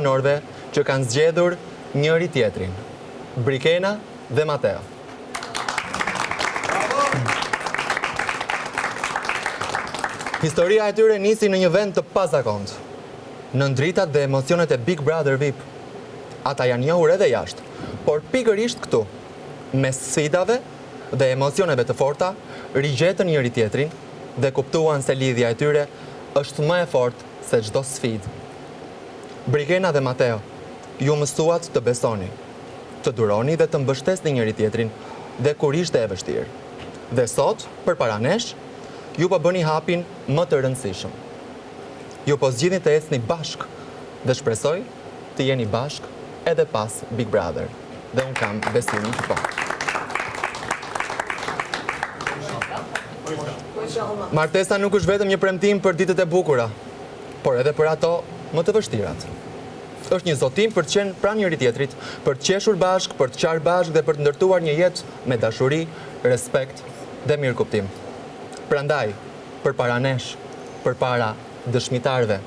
banorëve që kanë zgjedhur njëri tjetrin, Brikena dhe Mateo. Historia e tyre nisi në një vend të pazakontë, në ndritat dhe emocionet e Big Brother VIP. Ata janë njohur edhe jashtë, por pikërisht këtu, mes sfidave dhe emocioneve të forta, rigjetën njëri tjetrin dhe kuptuan se lidhja e tyre është më e fortë se çdo sfidë. Brikena dhe Mateo, ju mësuat të besoni, të duroni dhe të mbështesni njëri tjetrin dhe kur ishte e vështirë. Dhe sot, përpara nesh, ju po bëni hapin më të rëndësishëm. Ju po zgjidhni të ecni bashk dhe shpresoj të jeni bashk edhe pas Big Brother. Dhe unë kam besimin që po. Martesa nuk është vetëm një premtim për ditët e bukura, por edhe për ato më të vështirat. Është një zotim për të qenë pranë njëri tjetrit, për të qeshur bashk, për të qarë bashk dhe për të ndërtuar një jetë me dashuri, respekt dhe mirëkuptim. Prandaj, përpara nesh, përpara dëshmitarëve,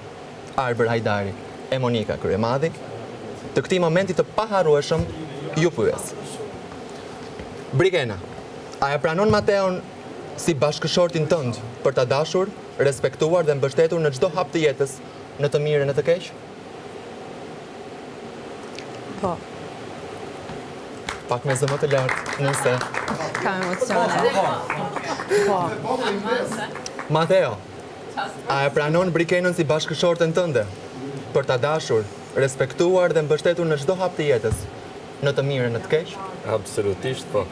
Arber Hajdari e Monika Kryemadhi, të këtij momenti të paharrueshëm, ju pyes. Brikena, a e pranon Mateon si bashkëshortin tënd për ta dashur, respektuar dhe mbështetur në çdo hap të jetës, në të mirën e të keq? Po. Pak me zë më të lartë, nëse. Kam emocione. Po. Mateo, a e pranon Brikenën si bashkëshorten tënde për ta dashur, respektuar dhe mbështetur në çdo hap të jetës, në të mirën e në të keq? Absolutisht po.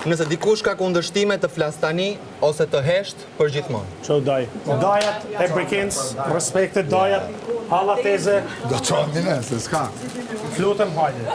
Nëse dikush ka kundërshtime të flas tani ose të hesht për gjithmonë. Ço daj. Dajat e Brikenës, respektet dajat, halla teze. Do të çonë ne, se s'ka. Lutem hajde.